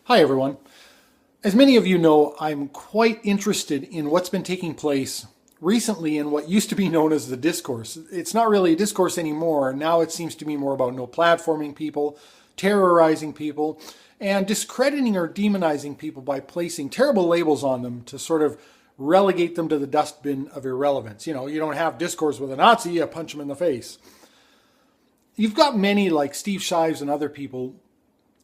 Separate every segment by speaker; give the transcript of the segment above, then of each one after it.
Speaker 1: Hi, everyone. As many of you know, I'm quite interested in what's been taking place recently in what used to be known as the discourse. It's not really a discourse anymore. Now it seems to be more about no platforming people, terrorizing people, and discrediting or demonizing people by placing terrible labels on them to sort of relegate them to the dustbin of irrelevance. You don't have discourse with a Nazi, you punch them in the face. You've got many like Steve Shives and other people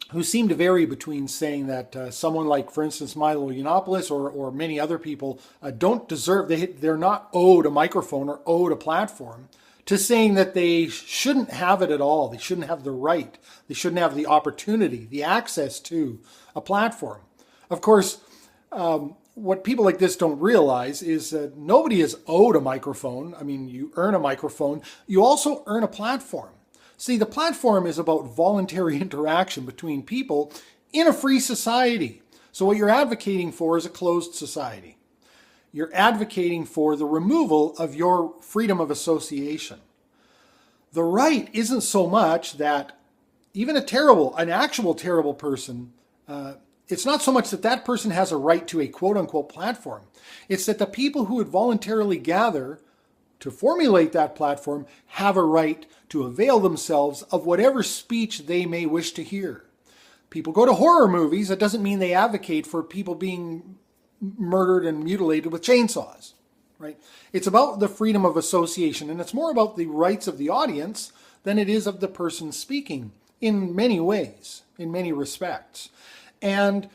Speaker 1: who seem to vary between saying that someone like, for instance, Milo Yiannopoulos or many other people don't deserve, they're not owed a microphone or owed a platform, to saying that they shouldn't have it at all. They shouldn't have the right. They shouldn't have the opportunity, the access to a platform. Of course, what people like this don't realize is that nobody is owed a microphone. I mean, you earn a microphone. You also earn a platform. See, the platform is about voluntary interaction between people in a free society. So what you're advocating for is a closed society. You're advocating for the removal of your freedom of association. The right isn't so much that even an actual terrible person, it's not so much that that person has a right to a quote-unquote platform. It's that the people who would voluntarily gather to formulate that platform have a right to avail themselves of whatever speech they may wish to hear. People go to horror movies. That doesn't mean they advocate for people being murdered and mutilated with chainsaws, right? It's about the freedom of association, and it's more about the rights of the audience than it is of the person speaking in many ways, in many respects. And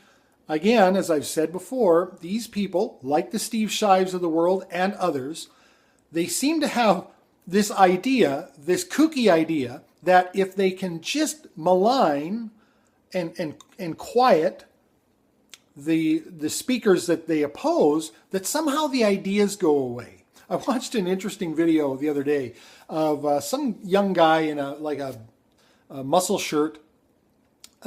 Speaker 1: again, as I've said before, these people, like the Steve Shives of the world and others, they seem to have this idea, this kooky idea, that if they can just malign and quiet the speakers that they oppose, that somehow the ideas go away. I watched an interesting video the other day of some young guy in a muscle shirt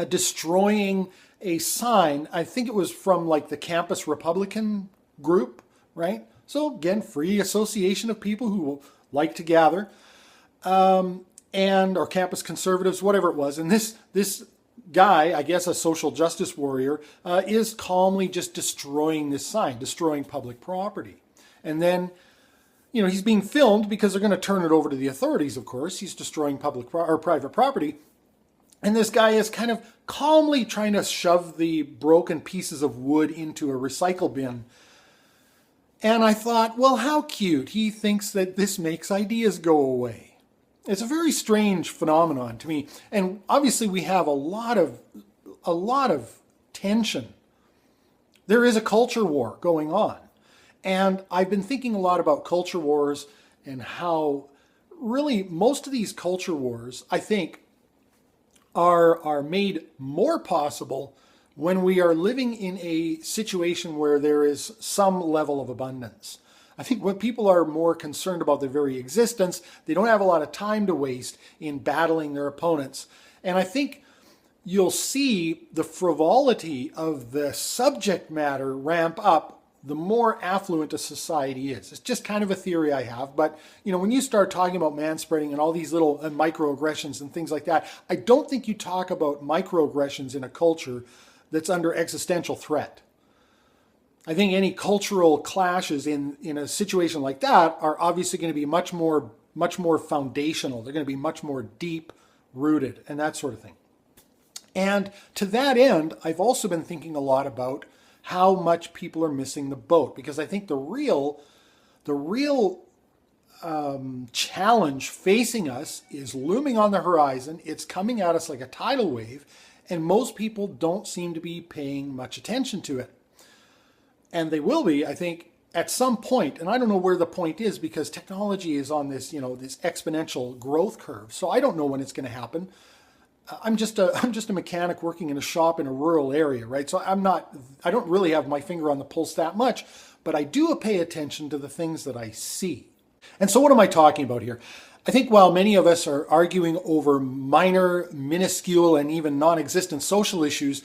Speaker 1: destroying a sign. I think it was from like the Campus Republican group, right? So again, free association of people who like to gather, or campus conservatives, whatever it was. And this guy, I guess a social justice warrior, is calmly just destroying this sign, destroying public property. And then, he's being filmed because they're going to turn it over to the authorities, of course. He's destroying private property. And this guy is kind of calmly trying to shove the broken pieces of wood into a recycle bin. And I thought, well, how cute. He thinks that this makes ideas go away. It's a very strange phenomenon to me. And obviously we have a lot of tension. There is a culture war going on. And I've been thinking a lot about culture wars and how really most of these culture wars, I think, are made more possible when we are living in a situation where there is some level of abundance. I think when people are more concerned about their very existence, they don't have a lot of time to waste in battling their opponents. And I think you'll see the frivolity of the subject matter ramp up the more affluent a society is. It's just kind of a theory I have, but when you start talking about manspreading and all these little microaggressions and things like that, I don't think you talk about microaggressions in a culture that's under existential threat. I think any cultural clashes in a situation like that are obviously going to be much more foundational. They're going to be much more deep rooted and that sort of thing. And to that end, I've also been thinking a lot about how much people are missing the boat, because I think the real challenge facing us is looming on the horizon. It's coming at us like a tidal wave, and most people don't seem to be paying much attention to it. And they will be, I think, at some point. And I don't know where the point is, because technology is on this, this exponential growth curve. So I don't know when it's going to happen. I'm just a mechanic working in a shop in a rural area, right? So I don't really have my finger on the pulse that much, but I do pay attention to the things that I see. And so what am I talking about here? I think while many of us are arguing over minor, minuscule, and even non-existent social issues,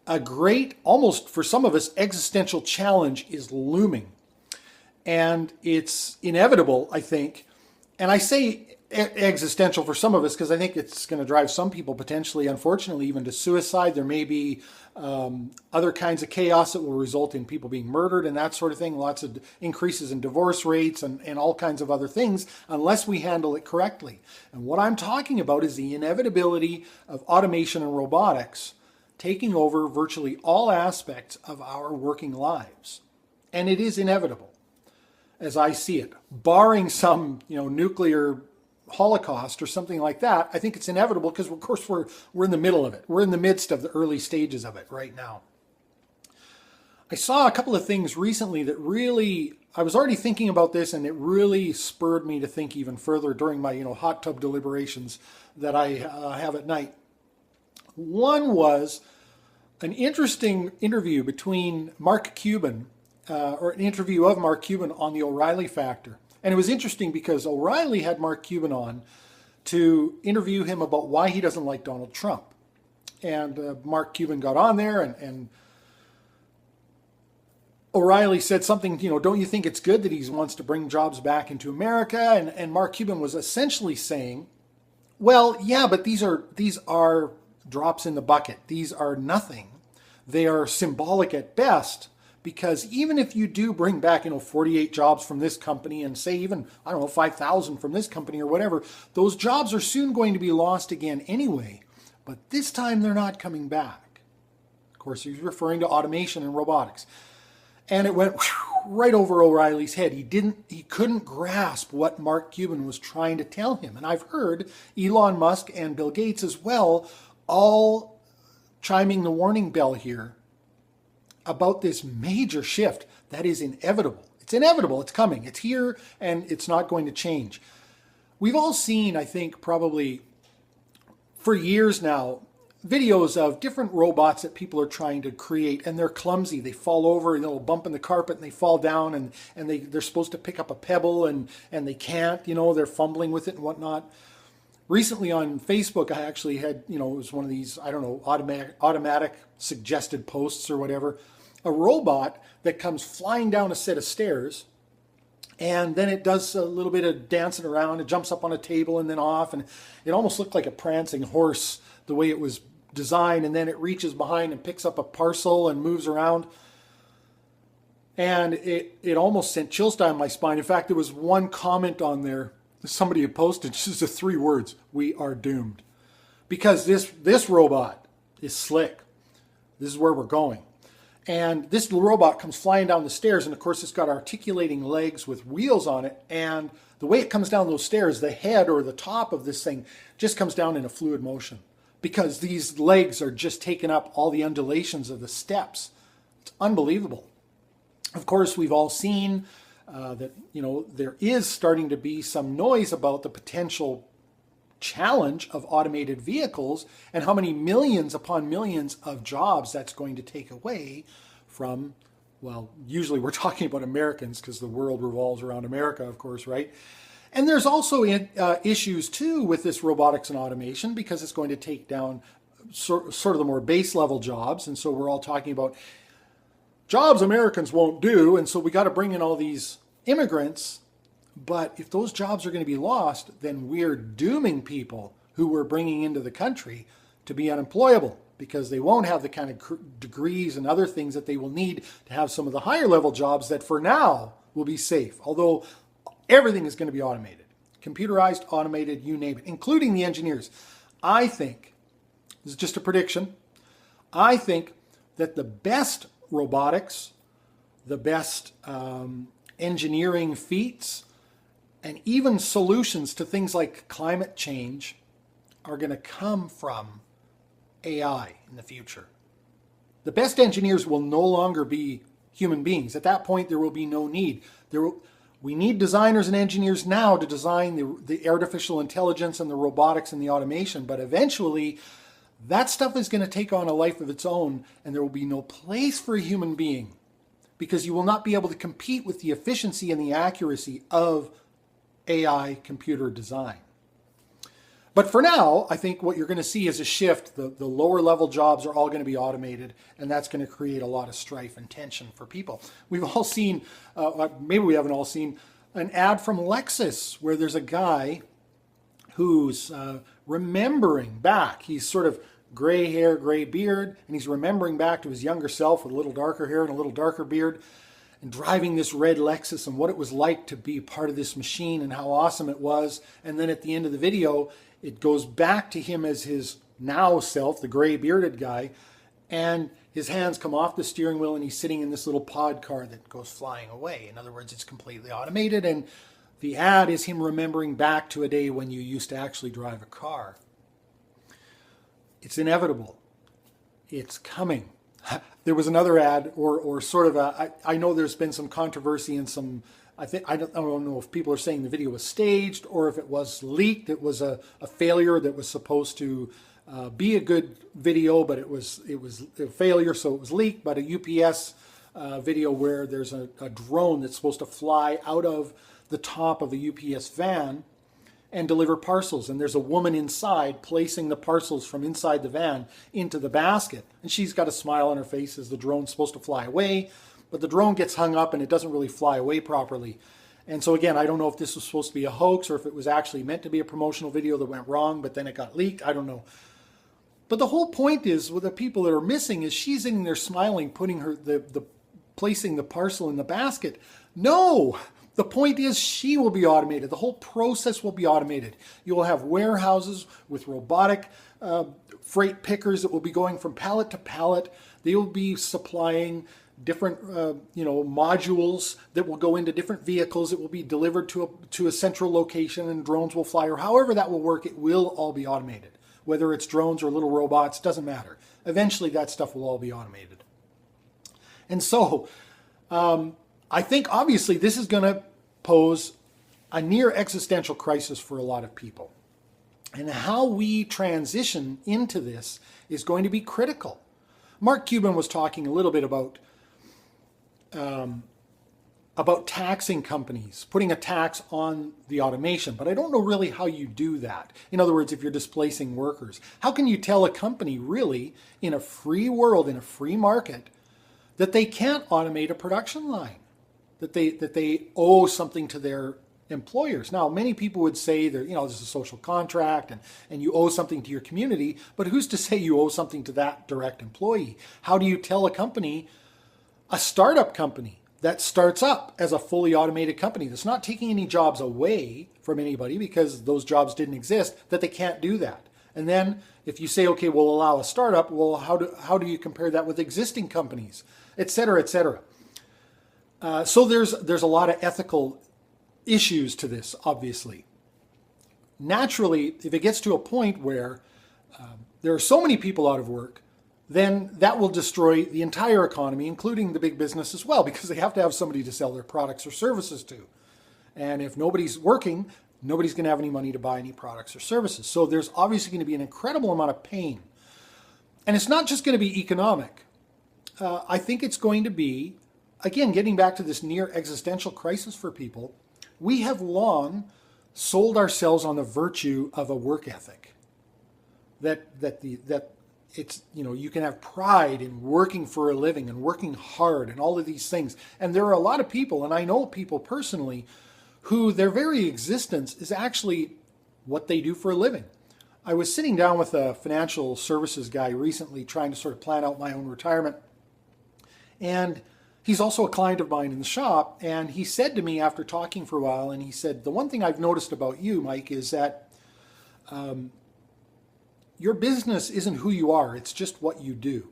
Speaker 1: a great, almost for some of us, existential challenge is looming. And it's inevitable, I think. And I say existential for some of us, because I think it's going to drive some people potentially, unfortunately, even to suicide. There may be other kinds of chaos that will result in people being murdered and that sort of thing. Lots of increases in divorce rates and all kinds of other things unless we handle it correctly. And what I'm talking about is the inevitability of automation and robotics taking over virtually all aspects of our working lives. And it is inevitable, as I see it. Barring some, nuclear holocaust or something like that, I think it's inevitable because, of course, we're in the middle of it. We're in the midst of the early stages of it right now. I saw a couple of things recently that really, I was already thinking about this, and it really spurred me to think even further during my, hot tub deliberations that I have at night. One was an interesting interview between Mark Cuban, or an interview of Mark Cuban on the O'Reilly Factor. And it was interesting because O'Reilly had Mark Cuban on to interview him about why he doesn't like Donald Trump. And Mark Cuban got on there, and O'Reilly said something, don't you think it's good that he wants to bring jobs back into America? And Mark Cuban was essentially saying, well, yeah, but these are drops in the bucket. These are nothing. They are symbolic at best. Because even if you do bring back, 48 jobs from this company and say even, 5,000 from this company or whatever, those jobs are soon going to be lost again anyway. But this time they're not coming back. Of course, he's referring to automation and robotics. And it went right over O'Reilly's head. He couldn't grasp what Mark Cuban was trying to tell him. And I've heard Elon Musk and Bill Gates as well all chiming the warning bell here about this major shift that is inevitable. It's inevitable. It's coming. It's here, and it's not going to change. We've all seen, I think, probably for years now, videos of different robots that people are trying to create, and they're clumsy. They fall over, and they'll bump in the carpet, and they fall down, and they're supposed to pick up a pebble, and they can't. They're fumbling with it and whatnot. Recently on Facebook, I actually had, it was one of these, automatic suggested posts or whatever, a robot that comes flying down a set of stairs, and then it does a little bit of dancing around. It jumps up on a table and then off, and it almost looked like a prancing horse the way it was designed, and then it reaches behind and picks up a parcel and moves around. And it almost sent chills down my spine. In fact, there was one comment on there. Somebody had posted just the 3 words, "We are doomed." Because this robot is slick. This is where we're going. And this robot comes flying down the stairs, and of course it's got articulating legs with wheels on it, and the way it comes down those stairs, the head or the top of this thing just comes down in a fluid motion because these legs are just taking up all the undulations of the steps. It's unbelievable. Of course, we've all seen that there is starting to be some noise about the potential challenge of automated vehicles and how many millions upon millions of jobs that's going to take away from, well, usually we're talking about Americans because the world revolves around America, of course, right? And there's also issues too with this robotics and automation because it's going to take down sort of the more base level jobs. And so we're all talking about jobs Americans won't do. And so we got to bring in all these immigrants. But if those jobs are going to be lost, then we're dooming people who we're bringing into the country to be unemployable because they won't have the kind of degrees and other things that they will need to have some of the higher level jobs that for now will be safe. Although everything is going to be automated, computerized, automated, you name it, including the engineers. I think, this is just a prediction, I think that the best robotics, the best engineering feats, and even solutions to things like climate change are going to come from AI in the future. The best engineers will no longer be human beings. At that point, there will be no need. We need designers and engineers now to design the artificial intelligence and the robotics and the automation, but eventually that stuff is going to take on a life of its own, and there will be no place for a human being because you will not be able to compete with the efficiency and the accuracy of AI computer design. But for now, I think what you're going to see is a shift. The lower level jobs are all going to be automated, and that's going to create a lot of strife and tension for people. We've all seen, maybe we haven't all seen, an ad from Lexus where there's a guy who's remembering back. He's sort of gray hair, gray beard, and he's remembering back to his younger self with a little darker hair and a little darker beard, and driving this red Lexus and what it was like to be part of this machine and how awesome it was. And then at the end of the video, it goes back to him as his now self, the gray bearded guy, and his hands come off the steering wheel and he's sitting in this little pod car that goes flying away. In other words, it's completely automated, and the ad is him remembering back to a day when you used to actually drive a car. It's inevitable. It's coming. There was another ad, or sort of I know there's been some controversy and some, I don't know if people are saying the video was staged or if it was leaked. It was a failure that was supposed to be a good video, but it was a failure, so it was leaked. But a UPS video where there's a drone that's supposed to fly out of the top of a UPS van and deliver parcels, and there's a woman inside placing the parcels from inside the van into the basket, and she's got a smile on her face as the drone's supposed to fly away, but the drone gets hung up and it doesn't really fly away properly. And so again, I don't know if this was supposed to be a hoax or if it was actually meant to be a promotional video that went wrong, but then it got leaked. I don't know. But the whole point is, with the people that are missing, is she's sitting there smiling, putting placing the parcel in the basket. No! The point is, she will be automated. The whole process will be automated. You will have warehouses with robotic freight pickers that will be going from pallet to pallet. They will be supplying different modules that will go into different vehicles. It will be delivered to a central location, and drones will fly, or however that will work. It will all be automated. Whether it's drones or little robots, doesn't matter. Eventually that stuff will all be automated. And so I think obviously this is going to pose a near existential crisis for a lot of people. And how we transition into this is going to be critical. Mark Cuban was talking a little bit about taxing companies, putting a tax on the automation, but I don't know really how you do that. In other words, if you're displacing workers, how can you tell a company really in a free world, in a free market, that they can't automate a production line, that they owe something to their employers? Now, many people would say that, this is a social contract and you owe something to your community, but who's to say you owe something to that direct employee? How do you tell a company, a startup company that starts up as a fully automated company that's not taking any jobs away from anybody because those jobs didn't exist, that they can't do that? And then if you say, okay, we'll allow a startup, well, how do you compare that with existing companies, et cetera, et cetera? So there's a lot of ethical issues to this, obviously. Naturally, if it gets to a point where there are so many people out of work, then that will destroy the entire economy, including the big business as well, because they have to have somebody to sell their products or services to. And if nobody's working, nobody's going to have any money to buy any products or services. So there's obviously going to be an incredible amount of pain. And it's not just going to be economic. I think it's going to be, again, getting back to this near existential crisis for people, we have long sold ourselves on the virtue of a work ethic. That it's, you can have pride in working for a living and working hard and all of these things. And there are a lot of people, and I know people personally, who their very existence is actually what they do for a living. I was sitting down with a financial services guy recently trying to sort of plan out my own retirement. And he's also a client of mine in the shop. And he said to me after talking for a while, and he said, the one thing I've noticed about you, Mike, is that your business isn't who you are. It's just what you do.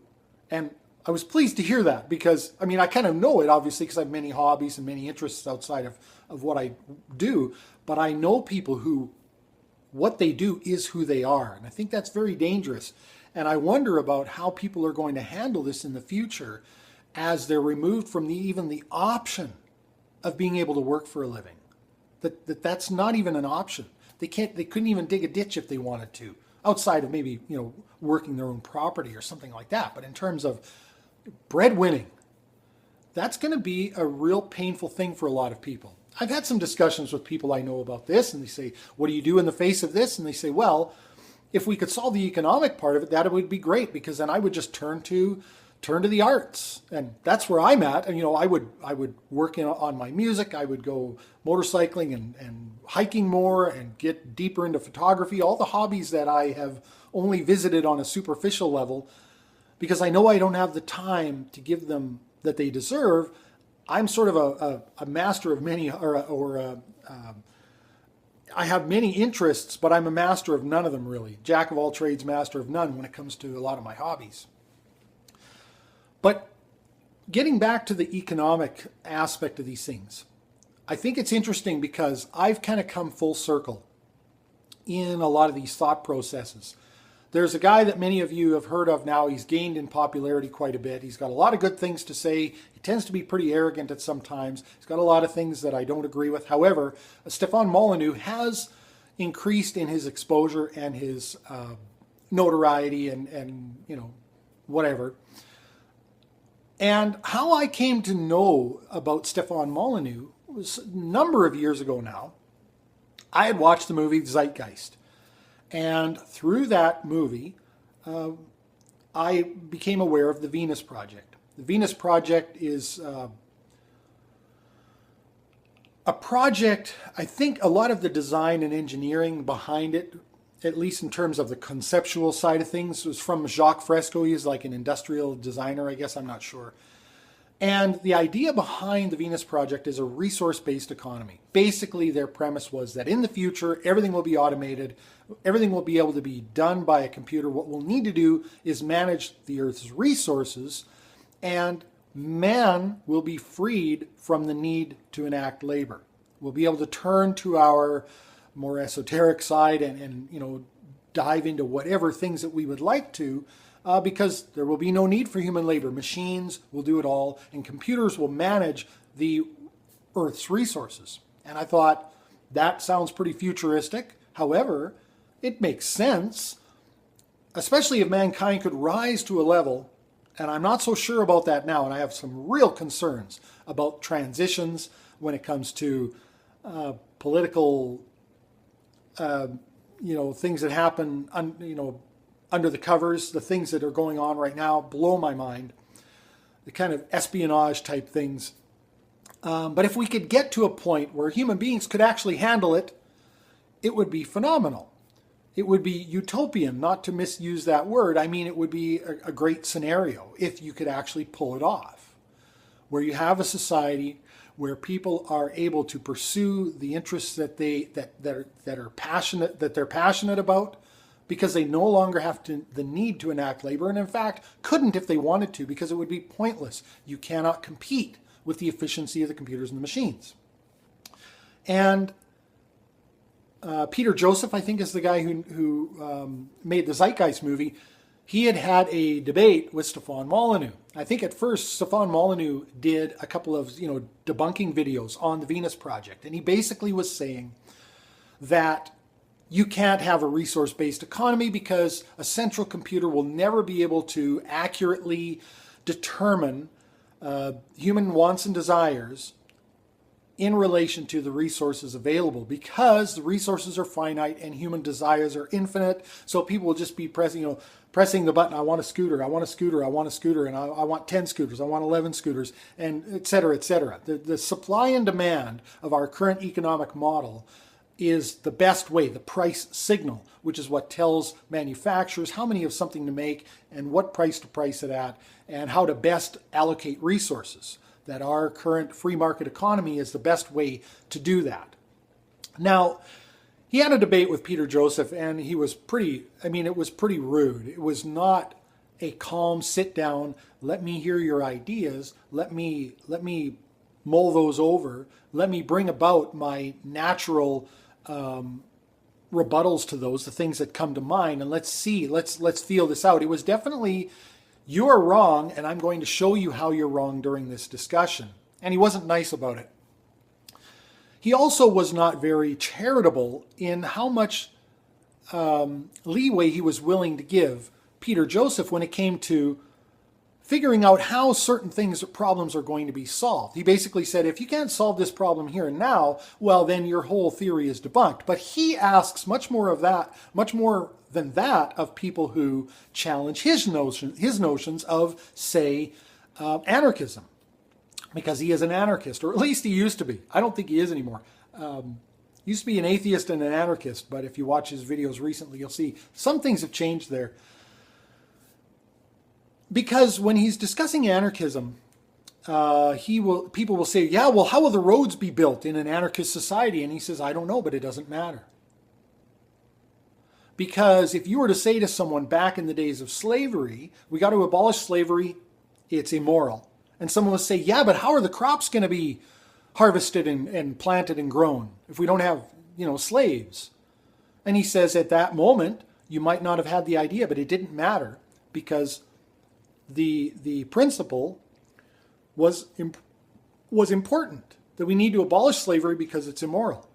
Speaker 1: And I was pleased to hear that because, I kind of know it, obviously, because I have many hobbies and many interests outside of what I do. But I know people who, what they do is who they are. And I think that's very dangerous. And I wonder about how people are going to handle this in the future as they're removed from even the option of being able to work for a living. That's not even an option. They couldn't even dig a ditch if they wanted to, outside of maybe, working their own property or something like that. But in terms of breadwinning, that's going to be a real painful thing for a lot of people. I've had some discussions with people I know about this, and they say, what do you do in the face of this? And they say, well, if we could solve the economic part of it, that would be great, because then I would just turn to turn to the arts, and that's where I'm at. And I would work on my music. I would go motorcycling and hiking more and get deeper into photography, all the hobbies that I have only visited on a superficial level, because I know I don't have the time to give them that they deserve. I'm sort of a master of many, I have many interests, but I'm a master of none of them, really. Jack of all trades, master of none when it comes to a lot of my hobbies. But getting back to the economic aspect of these things, I think it's interesting because I've kind of come full circle in a lot of these thought processes. There's a guy that many of you have heard of now. He's gained in popularity quite a bit. He's got a lot of good things to say. He tends to be pretty arrogant at some times. He's got a lot of things that I don't agree with. However, Stefan Molyneux has increased in his exposure and his notoriety and whatever. And how I came to know about Stefan Molyneux was a number of years ago now. I had watched the movie Zeitgeist. And through that movie, I became aware of the Venus Project. The Venus Project is a project, I think a lot of the design and engineering behind it, at least in terms of the conceptual side of things, was from Jacques Fresco. He's like an industrial designer, I guess, I'm not sure. And the idea behind the Venus Project is a resource-based economy. Basically, their premise was that in the future, everything will be automated, everything will be able to be done by a computer. What we'll need to do is manage the Earth's resources, and man will be freed from the need to enact labor. We'll be able to turn to our more esoteric side and dive into whatever things that we would like to, because there will be no need for human labor. Machines will do it all, and computers will manage the Earth's resources. And I thought, that sounds pretty futuristic. However, it makes sense, especially if mankind could rise to a level, and I'm not so sure about that now, and I have some real concerns about transitions when it comes to political, things that happen, under the covers. The things that are going on right now blow my mind. The kind of espionage type things. But if we could get to a point where human beings could actually handle it, it would be phenomenal. It would be utopian, not to misuse that word. I mean, it would be a great scenario if you could actually pull it off, where you have a society where people are able to pursue the interests that they're passionate about, because they no longer have the need to enact labor, and in fact couldn't if they wanted to, because it would be pointless. You cannot compete with the efficiency of the computers and the machines. And Peter Joseph, I think, is the guy who made the Zeitgeist movie. He had a debate with Stefan Molyneux. I think at first Stefan Molyneux did a couple of debunking videos on the Venus Project, and he basically was saying that you can't have a resource-based economy because a central computer will never be able to accurately determine human wants and desires in relation to the resources available, because the resources are finite and human desires are infinite. So people will just be pressing the button, I want a scooter, I want a scooter, I want a scooter, and I want 10 scooters, I want 11 scooters, and et cetera, et cetera. The supply and demand of our current economic model is the best way, the price signal, which is what tells manufacturers how many of something to make and what price to price it at, and how to best allocate resources. That our current free market economy is the best way to do that. Now, he had a debate with Peter Joseph, and it was pretty rude. It was not a calm sit down, let me hear your ideas, let me mull those over, let me bring about my natural rebuttals to those, the things that come to mind, and let's feel this out. It was definitely, you are wrong, and I'm going to show you how you're wrong during this discussion. And he wasn't nice about it. He also was not very charitable in how much leeway he was willing to give Peter Joseph when it came to figuring out how certain things, problems are going to be solved. He basically said, if you can't solve this problem here and now, well, then your whole theory is debunked. But he asks much more than that of people who challenge his notions of, say, anarchism, because he is an anarchist, or at least he used to be. I don't think he is anymore. He used to be an atheist and an anarchist, but if you watch his videos recently, you'll see some things have changed there. Because when he's discussing anarchism, people will say, yeah, well, how will the roads be built in an anarchist society? And he says, I don't know, but it doesn't matter. Because if you were to say to someone back in the days of slavery, we got to abolish slavery, it's immoral. And someone will say, yeah, but how are the crops going to be harvested and planted and grown if we don't have, slaves? And he says, at that moment, you might not have had the idea, but it didn't matter, because the principle was important, that we need to abolish slavery because it's immoral.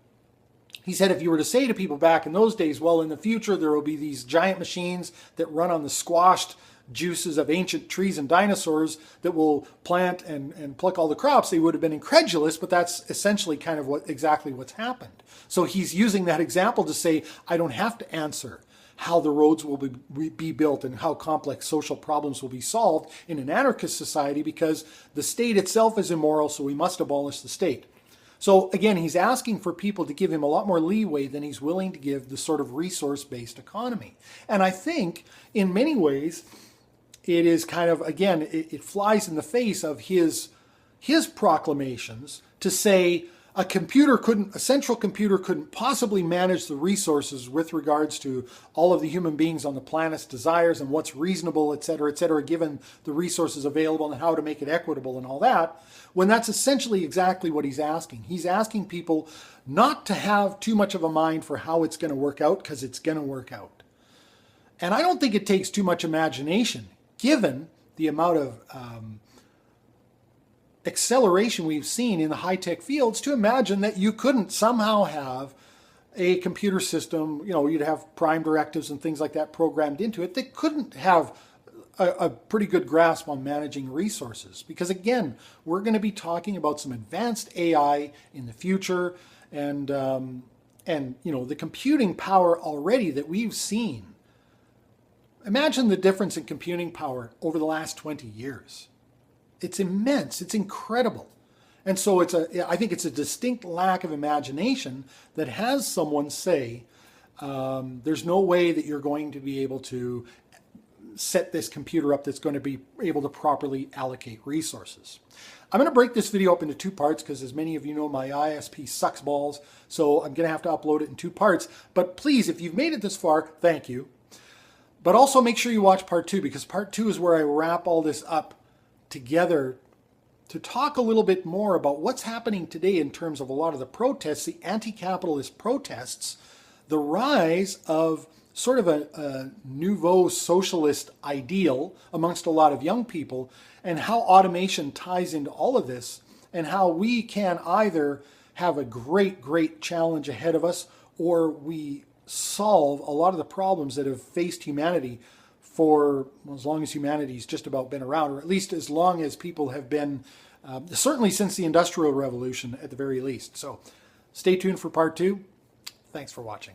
Speaker 1: He said, if you were to say to people back in those days, well, in the future there will be these giant machines that run on the squashed juices of ancient trees and dinosaurs that will plant and pluck all the crops, they would have been incredulous, but that's essentially kind of exactly what's happened. So he's using that example to say, I don't have to answer how the roads will be built and how complex social problems will be solved in an anarchist society, because the state itself is immoral, so we must abolish the state. So again, he's asking for people to give him a lot more leeway than he's willing to give the sort of resource-based economy. And I think in many ways, it is kind of, again, it flies in the face of his proclamations to say a central computer couldn't possibly manage the resources with regards to all of the human beings on the planet's desires and what's reasonable, et cetera, given the resources available and how to make it equitable and all that, when that's essentially exactly what he's asking. He's asking people not to have too much of a mind for how it's going to work out, because it's going to work out. And I don't think it takes too much imagination, given the amount of acceleration we've seen in the high-tech fields, to imagine that you couldn't somehow have a computer system, you'd have prime directives and things like that programmed into it that couldn't have a pretty good grasp on managing resources. Because again, we're going to be talking about some advanced AI in the future, and the computing power already that we've seen. Imagine the difference in computing power over the last 20 years. It's immense. It's incredible. And so I think it's a distinct lack of imagination that has someone say, there's no way that you're going to be able to set this computer up that's going to be able to properly allocate resources. I'm going to break this video up into two parts because, as many of you know, my ISP sucks balls. So I'm going to have to upload it in two parts. But please, if you've made it this far, thank you. But also make sure you watch part two, because part two is where I wrap all this up together to talk a little bit more about what's happening today in terms of a lot of the protests, the anti-capitalist protests, the rise of sort of a nouveau socialist ideal amongst a lot of young people, and how automation ties into all of this, and how we can either have a great challenge ahead of us, or we solve a lot of the problems that have faced humanity for as long as humanity's just about been around, or at least as long as people have been, certainly since the Industrial Revolution at the very least. So stay tuned for part two. Thanks for watching.